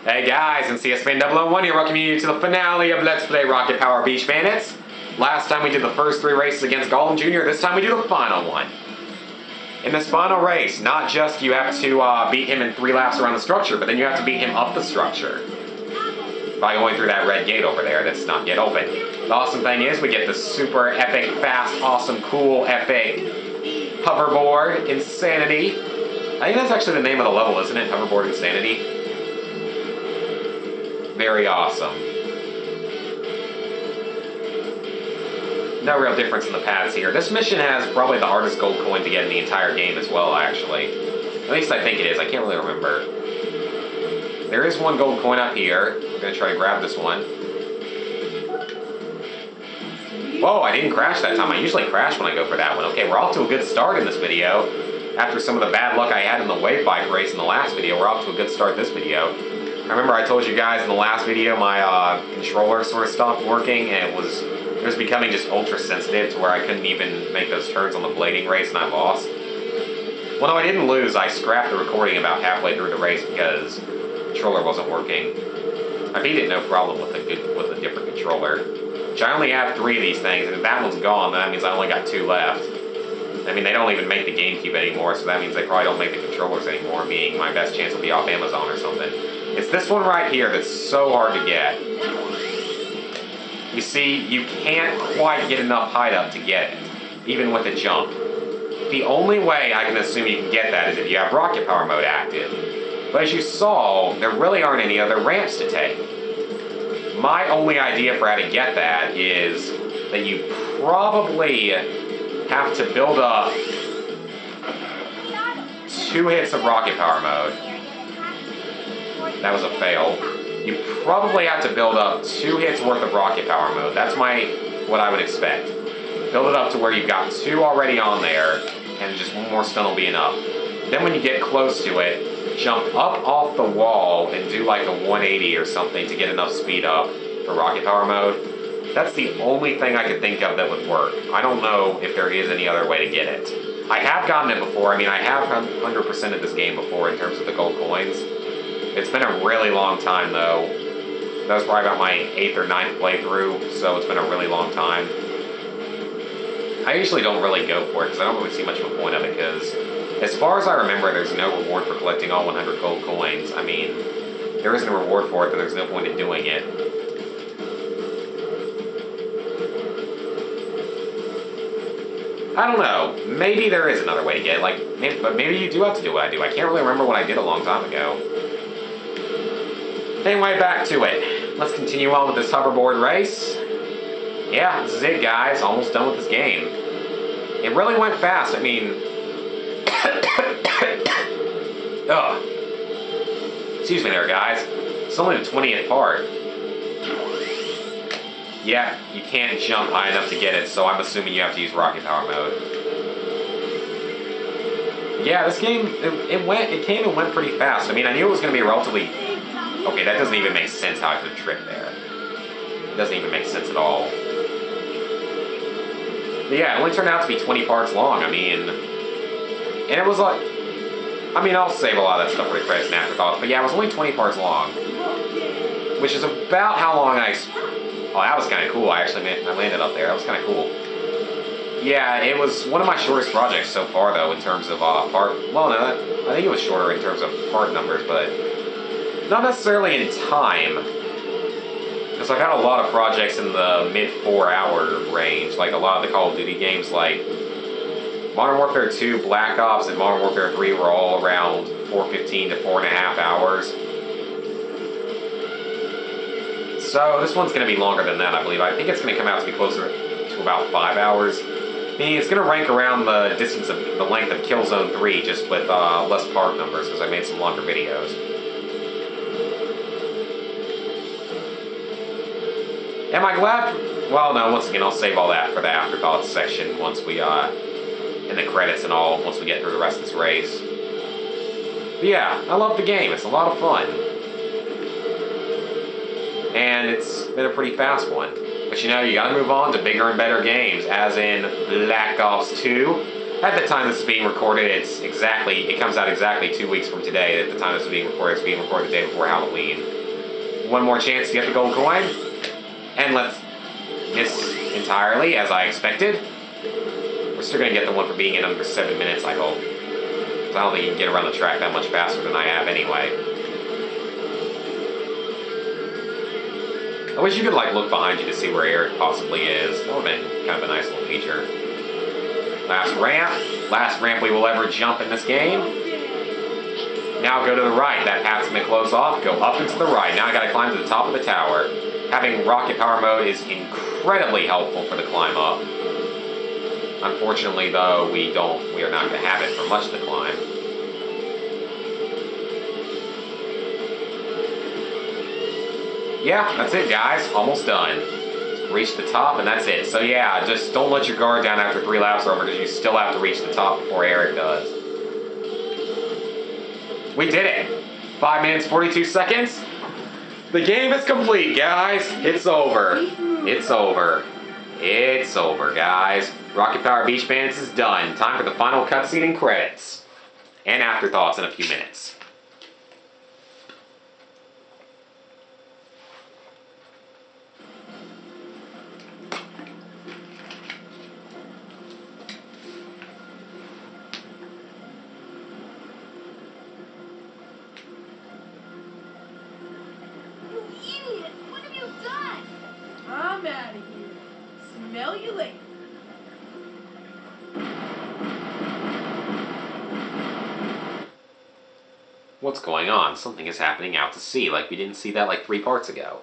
Hey guys, I'm CS001 here, welcoming you to the finale of Let's Play Rocket Power Beach Bandits. Last time we did the first 3 races against Golden Jr., this time we do the final one. In this final race, not just you have to beat him in 3 laps around the structure, but then you have to beat him up the structure by going through that red gate over there that's not yet open. The awesome thing is we get the super epic, fast, awesome, cool, epic hoverboard Insanity. I think that's actually the name of the level, isn't it? Hoverboard Insanity. Very awesome. No real difference in the paths here. This mission has probably the hardest gold coin to get in the entire game as well, actually. At least I think it is. I can't really remember. There is one gold coin up here. I'm going to try to grab this one. Whoa, I didn't crash that time. I usually crash when I go for that one. Okay, we're off to a good start in this video. After some of the bad luck I had in the wave bike race in the last video, we're off to a good start this video. I remember I told you guys in the last video my controller sort of stopped working and it was becoming just ultra sensitive to where I couldn't even make those turns on the blading race and I lost. Well, no, I didn't lose. I scrapped the recording about halfway through the race because the controller wasn't working. I beat it no problem with a different controller. Which I only have 3 of these things, and if that one's gone, then that means I only got 2 left. I mean, they don't even make the GameCube anymore, so that means they probably don't make the controllers anymore, meaning my best chance will be off Amazon or something. It's this one right here that's so hard to get. You see, you can't quite get enough height up to get it, even with a jump. The only way I can assume you can get that is if you have rocket power mode active. But as you saw, there really aren't any other ramps to take. My only idea for how to get that is that you probably have to build up 2 hits of rocket power mode. That was a fail. You probably have to build up 2 hits worth of rocket power mode. That's what I would expect. Build it up to where you've got 2 already on there, and just 1 more stun will be enough. Then when you get close to it, jump up off the wall and do like a 180 or something to get enough speed up for rocket power mode. That's the only thing I could think of that would work. I don't know if there is any other way to get it. I have gotten it before. I mean, I have 100%ed this game before in terms of the gold coins. It's been a really long time, though. That was probably about my 8th or 9th playthrough, so it's been a really long time. I usually don't really go for it, because I don't really see much of a point of it, because as far as I remember, there's no reward for collecting all 100 gold coins. I mean, if there isn't a reward for it, then there's no point in doing it. I don't know. Maybe there is another way to get it. But maybe you do have to do what I do. I can't really remember what I did a long time ago. Anyway, back to it. Let's continue on with this hoverboard race. Yeah, this is it, guys. Almost done with this game. It really went fast. I mean... Ugh. Excuse me there, guys. It's only the 20th part. Yeah, you can't jump high enough to get it, so I'm assuming you have to use rocket power mode. Yeah, this game, it came and went pretty fast. I mean, I knew it was going to be relatively... Okay, that doesn't even make sense how I could have tripped there. It doesn't even make sense at all. But yeah, it only turned out to be 20 parts long, I mean... And it was like... I mean, I'll save a lot of that stuff for the credits and afterthoughts, but yeah, it was only 20 parts long. Which is about how long I... Oh, that was kind of cool. I landed up there. That was kind of cool. Yeah, it was one of my shortest projects so far, though, in terms of part... Well, no, I think it was shorter in terms of part numbers, but not necessarily in time. Because I've had a lot of projects in the mid-4-hour range, like a lot of the Call of Duty games, like Modern Warfare 2, Black Ops, and Modern Warfare 3 were all around 4:15 to 4.5 hours. So this one's going to be longer than that, I believe. I think it's going to come out to be closer to about 5 hours. Meaning it's going to rank around the distance of the length of Killzone 3, just with less part numbers, because I made some longer videos. Am I glad? Well, no, once again, I'll save all that for the afterthoughts section once we, in the credits and all, once we get through the rest of this race. But yeah, I love the game. It's a lot of fun. And it's been a pretty fast one. But you know, you gotta move on to bigger and better games, as in Black Ops 2. At the time this is being recorded, it comes out exactly 2 weeks from today. At the time this is being recorded, it's being recorded the day before Halloween. One more chance to get the gold coin. And let's miss entirely, as I expected. We're still going to get the one for being in under 7 minutes, I hope. Because I don't think you can get around the track that much faster than I have anyway. I wish you could, like, look behind you to see where Eric possibly is. That would have been kind of a nice little feature. Last ramp we will ever jump in this game. Now go to the right. That path's going to close off. Go up and to the right. Now I got to climb to the top of the tower. Having rocket power mode is incredibly helpful for the climb up. Unfortunately, though, we are not going to have it for much of the climb. Yeah, that's it, guys. Almost done. Reach the top, and that's it. So yeah, just don't let your guard down after 3 laps are over, because you still have to reach the top before Eric does. We did it. 5 minutes, 42 seconds. The game is complete, guys. It's over. It's over. It's over, guys. Rocket Power Beach Bandits is done. Time for the final cutscene and credits. And afterthoughts in a few minutes. I'm out of here. Smell you later. What's going on? Something is happening out to sea, like we didn't see that like 3 parts ago.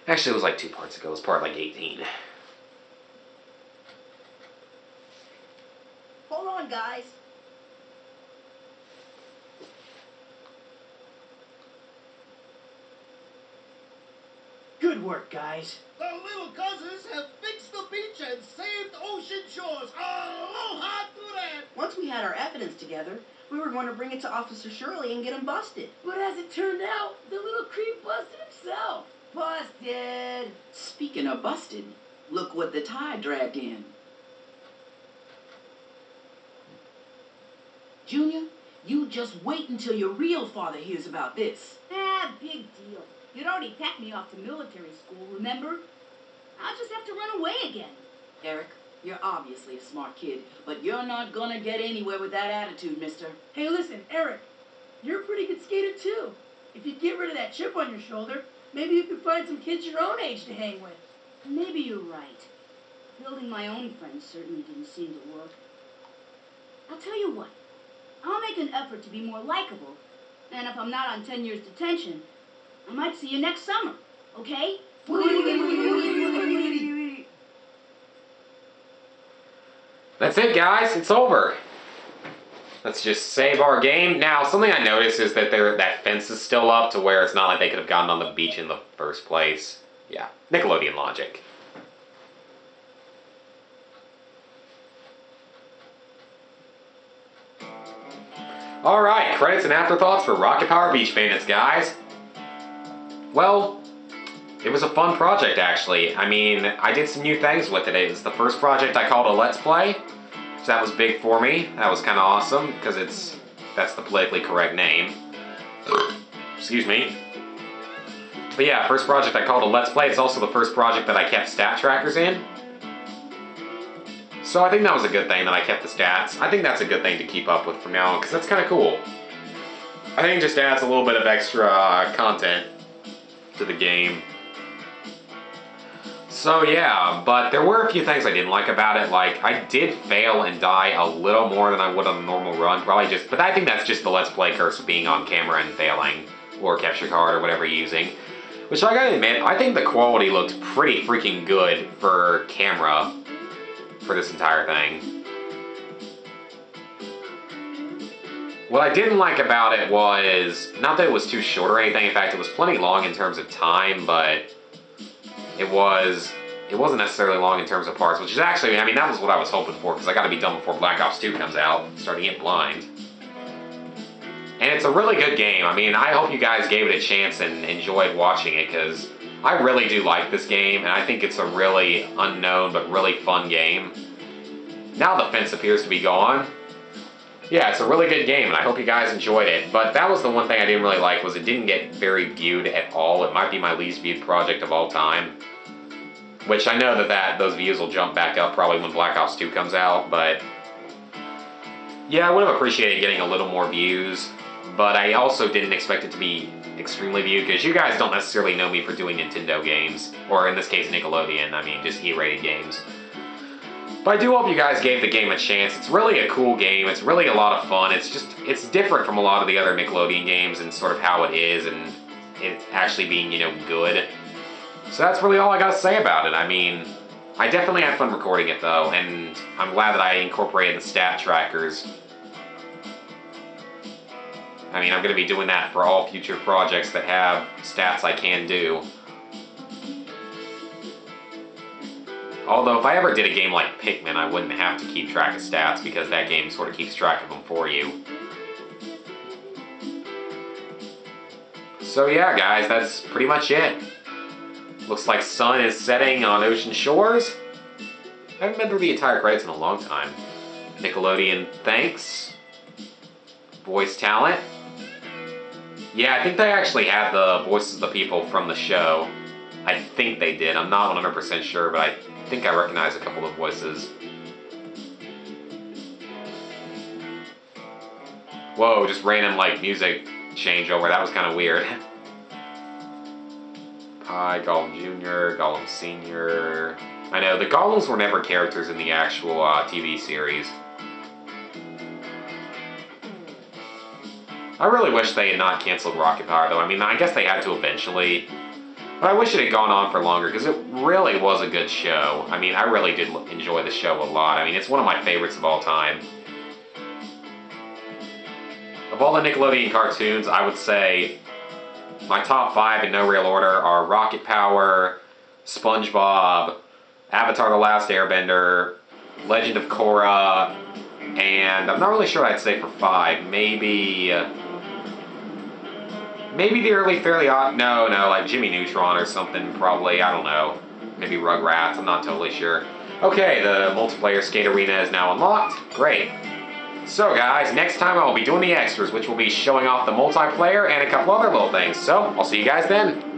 Actually, it was like 2 parts ago. It was part like 18. Hold on, guys. Good work, guys. The little cousins have fixed the beach and saved ocean shores. Aloha to that! Once we had our evidence together, we were going to bring it to Officer Shirley and get him busted. But as it turned out, the little creep busted himself. Busted. Speaking of busted, look what the tide dragged in. Junior, you just wait until your real father hears about this. Ah, big deal. You'd already packed me off to military school, remember? I'll just have to run away again. Eric, you're obviously a smart kid, but you're not gonna get anywhere with that attitude, mister. Hey, listen, Eric. You're a pretty good skater, too. If you get rid of that chip on your shoulder, maybe you could find some kids your own age to hang with. Maybe you're right. Building my own friends certainly didn't seem to work. I'll tell you what. I'll make an effort to be more likable. And if I'm not on 10 years detention, I might see you next summer, okay? That's it, guys. It's over. Let's just save our game. Now, something I noticed is that that fence is still up to where it's not like they could have gotten on the beach in the first place. Yeah, Nickelodeon logic. Alright, credits and afterthoughts for Rocket Power Beach Bandits, guys. Well, it was a fun project, actually. I mean, I did some new things with it. It was the first project I called a Let's Play, so that was big for me. That was kind of awesome, because that's the politically correct name. Excuse me. But yeah, first project I called a Let's Play. It's also the first project that I kept stat trackers in. So I think that was a good thing that I kept the stats. I think that's a good thing to keep up with from now on, because that's kind of cool. I think it just adds a little bit of extra content to the game. So yeah, but there were a few things I didn't like about it. Like, I did fail and die a little more than I would on a normal run. Probably just, but I think that's just the Let's Play curse of being on camera and failing. Or capture card or whatever you're using. Which I gotta admit, I think the quality looked pretty freaking good for camera for this entire thing. What I didn't like about it was, not that it was too short or anything, in fact it was plenty long in terms of time, but it wasn't necessarily long in terms of parts, which is actually, I mean, that was what I was hoping for, because I gotta be done before Black Ops 2 comes out, starting to get blind. And it's a really good game. I mean, I hope you guys gave it a chance and enjoyed watching it, because I really do like this game, and I think it's a really unknown but really fun game. Now the fence appears to be gone. Yeah, it's a really good game, and I hope you guys enjoyed it. But that was the one thing I didn't really like, was it didn't get very viewed at all. It might be my least viewed project of all time. Which I know that those views will jump back up probably when Black Ops 2 comes out, but... yeah, I would have appreciated getting a little more views, but I also didn't expect it to be extremely viewed, because you guys don't necessarily know me for doing Nintendo games, or in this case Nickelodeon, I mean just E-rated games. But I do hope you guys gave the game a chance. It's really a cool game, it's really a lot of fun, it's different from a lot of the other Nickelodeon games and sort of how it is, and it actually being, you know, good. So that's really all I gotta say about it. I mean, I definitely had fun recording it though, and I'm glad that I incorporated the stat trackers. I mean, I'm going to be doing that for all future projects that have stats I can do. Although, if I ever did a game like Pikmin, I wouldn't have to keep track of stats, because that game sort of keeps track of them for you. So yeah, guys, that's pretty much it. Looks like sun is setting on ocean shores. I haven't been through the entire credits in a long time. Nickelodeon, thanks. Voice talent. Yeah, I think they actually had the voices of the people from the show. I think they did. I'm not 100% sure, but I think I recognize a couple of voices. Whoa, just random, like, music changeover. That was kind of weird. Pie, Gollum Jr., Gollum Sr. I know, the Golems were never characters in the actual TV series. I really wish they had not canceled Rocket Power, though. I mean, I guess they had to eventually. But I wish it had gone on for longer, because it really was a good show. I mean, I really did enjoy the show a lot. I mean, it's one of my favorites of all time. Of all the Nickelodeon cartoons, I would say my top 5 in no real order are Rocket Power, SpongeBob, Avatar: The Last Airbender, Legend of Korra, and I'm not really sure what I'd say for 5. Maybe the early Fairly Odd... No, like Jimmy Neutron or something, probably. I don't know. Maybe Rugrats. I'm not totally sure. Okay, the multiplayer skate arena is now unlocked. Great. So, guys, next time I'll be doing the extras, which will be showing off the multiplayer and a couple other little things. So, I'll see you guys then.